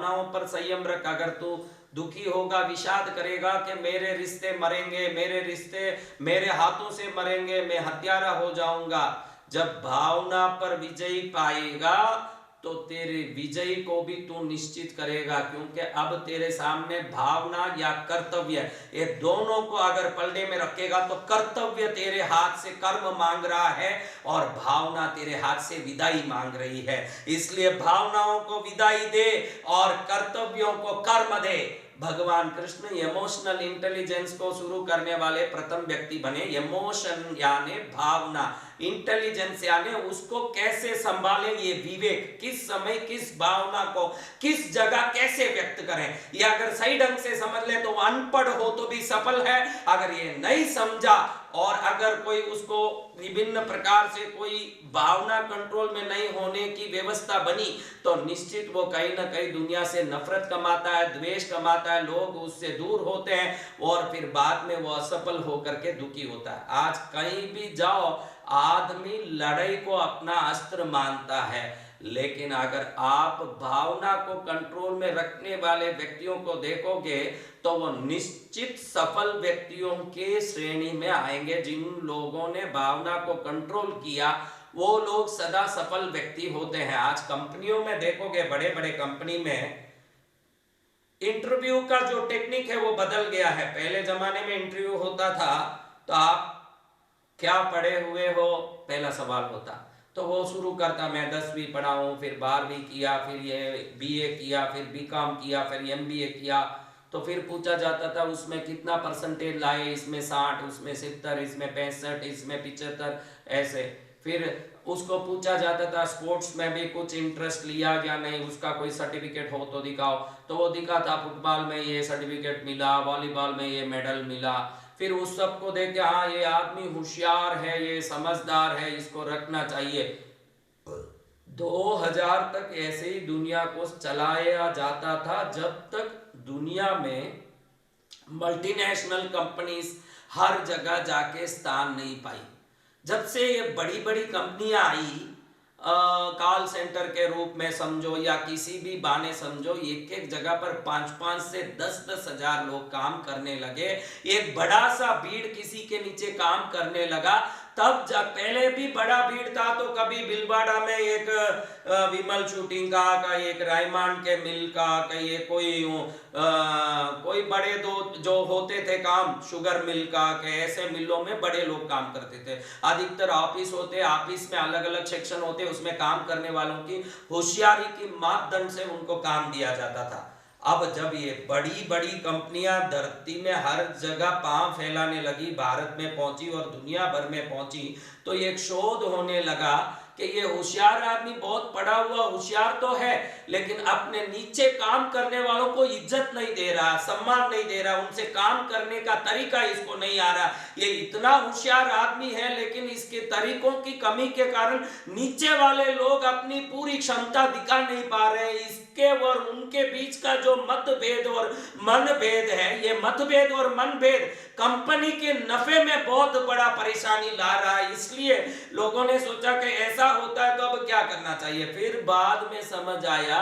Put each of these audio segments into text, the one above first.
भावनाओं पर संयम रख। अगर तू दुखी होगा, विषाद करेगा कि मेरे रिश्ते मरेंगे, मेरे रिश्ते मेरे हाथों से मरेंगे, मैं हत्यारा हो जाऊंगा, जब भावना पर विजय पाएगा तो तेरे विजय को भी तू निश्चित करेगा। क्योंकि अब तेरे सामने भावना या कर्तव्य, ये दोनों को अगर पलड़े में रखेगा तो कर्तव्य तेरे हाथ से कर्म मांग रहा है और भावना तेरे हाथ से विदाई मांग रही है। इसलिए भावनाओं को विदाई दे और कर्तव्यों को कर्म दे। भगवान कृष्ण इमोशनल इंटेलिजेंस को शुरू करने वाले प्रथम व्यक्ति बने। इमोशन यानी भावना, इंटेलिजेंस यानी उसको कैसे संभालें, ये विवेक, किस समय किस भावना को किस जगह कैसे व्यक्त करें। ये अगर सही ढंग से समझ ले तो अनपढ़ हो तो भी सफल है। अगर ये नहीं समझा और अगर कोई उसको विभिन्न प्रकार से कोई भावना कंट्रोल में नहीं होने की व्यवस्था बनी तो निश्चित वो कहीं ना कहीं दुनिया से नफरत कमाता है, द्वेष कमाता है, लोग उससे दूर होते हैं और फिर बाद में वो असफल होकर के दुखी होता है। आज कहीं भी जाओ आदमी लड़ाई को अपना अस्त्र मानता है, लेकिन अगर आप भावना को कंट्रोल में रखने वाले व्यक्तियों को देखोगे तो वो निश्चित सफल व्यक्तियों के श्रेणी में आएंगे। जिन लोगों ने भावना को कंट्रोल किया वो लोग सदा सफल व्यक्ति होते हैं। आज कंपनियों में देखोगे, बड़े बड़े कंपनी में इंटरव्यू का जो टेक्निक है वो बदल गया है। पहले जमाने में इंटरव्यू होता था तो आप क्या पढ़े हुए हो पहला सवाल होता, तो वो शुरू करता मैं 10वीं पढ़ा हूं, फिर 12वीं किया, फिर ये बीए किया, फिर बीकॉम किया, फिर एमबीए किया। तो फिर पूछा जाता था उसमें कितना परसेंटेज लाए, इसमें 60, उसमें 70, इसमें 65, इसमें 75, ऐसे। फिर उसको पूछा जाता था स्पोर्ट्स में भी कुछ इंटरेस्ट लिया या नहीं, उसका कोई सर्टिफिकेट हो तो दिखाओ, तो वो दिखाता फुटबॉल में ये सर्टिफिकेट मिला, वॉलीबॉल में ये मेडल मिला। फिर उस सब को देख के हाँ ये आदमी होशियार है, ये समझदार है, इसको रखना चाहिए। 2000 तक ऐसे ही दुनिया को चलाया जाता था जब तक दुनिया में मल्टीनेशनल कंपनीज हर जगह जाके स्थान नहीं पाई। जब से ये बड़ी बड़ी कंपनियां आई, कॉल सेंटर के रूप में समझो या किसी भी बहाने समझो, एक एक जगह पर 5-5 से 10-10 हजार लोग काम करने लगे, एक बड़ा सा भीड़ किसी के नीचे काम करने लगा। तब जब पहले भी बड़ा भीड़ था तो कभी बिलवाड़ा में एक विमल शूटिंग का एक रायमान के मिल का ये कोई बड़े दो जो होते थे काम, शुगर मिल का के ऐसे मिलों में बड़े लोग काम करते थे। अधिकतर ऑफिस होते, ऑफिस में अलग अलग सेक्शन होते, उसमें काम करने वालों की होशियारी की मापदंड से उनको काम दिया जाता था। अब जब ये बड़ी बड़ी कंपनियां धरती में हर जगह पांव फैलाने लगी, भारत में पहुंची और दुनिया भर में पहुंची, तो एक शोध होने लगा कि ये होशियार आदमी बहुत पढ़ा हुआ होशियार तो है, लेकिन अपने नीचे काम करने वालों को इज्जत नहीं दे रहा, सम्मान नहीं दे रहा, उनसे काम करने का तरीका इसको नहीं आ रहा। ये इतना होशियार आदमी है लेकिन इसके तरीकों की कमी के कारण नीचे वाले लोग अपनी पूरी क्षमता दिखा नहीं पा रहे। इसके और उनके बीच का जो मतभेद और मनभेद है, ये मतभेद और मनभेद कंपनी के नफे में बहुत बड़ा परेशानी ला रहा है। इसलिए लोगों ने सोचा कि ऐसा होता है तो अब क्या करना चाहिए। फिर बाद में समझ आया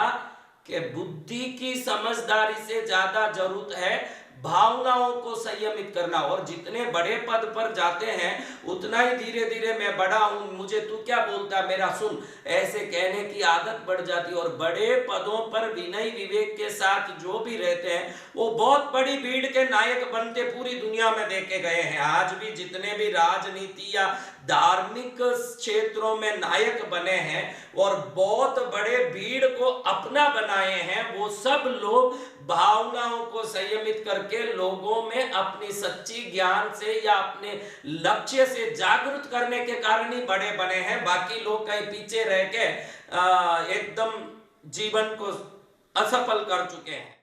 कि बुद्धि की समझदारी से ज्यादा जरूरत है भावनाओं को संयमित करना। और जितने बड़े पद पर जाते हैं उतना ही धीरे धीरे मैं बड़ा हूं, मुझे तू क्या बोलता मेरा सुन, ऐसे कहने की आदत बढ़ जाती है। और बड़े पदों पर विनय विवेक के साथ जो भी रहते हैं वो बहुत बड़ी भीड़ के नायक बनते पूरी दुनिया में देखे गए हैं। आज भी जितने भी राजनीति या धार्मिक क्षेत्रों में नायक बने हैं और बहुत बड़े भीड़ को अपना बनाए हैं, वो सब लोग भावनाओं को संयमित करके लोगों में अपनी सच्ची ज्ञान से या अपने लक्ष्य से जागरूक करने के कारण ही बड़े बने हैं। बाकी लोग कहीं पीछे रह के एकदम जीवन को असफल कर चुके हैं।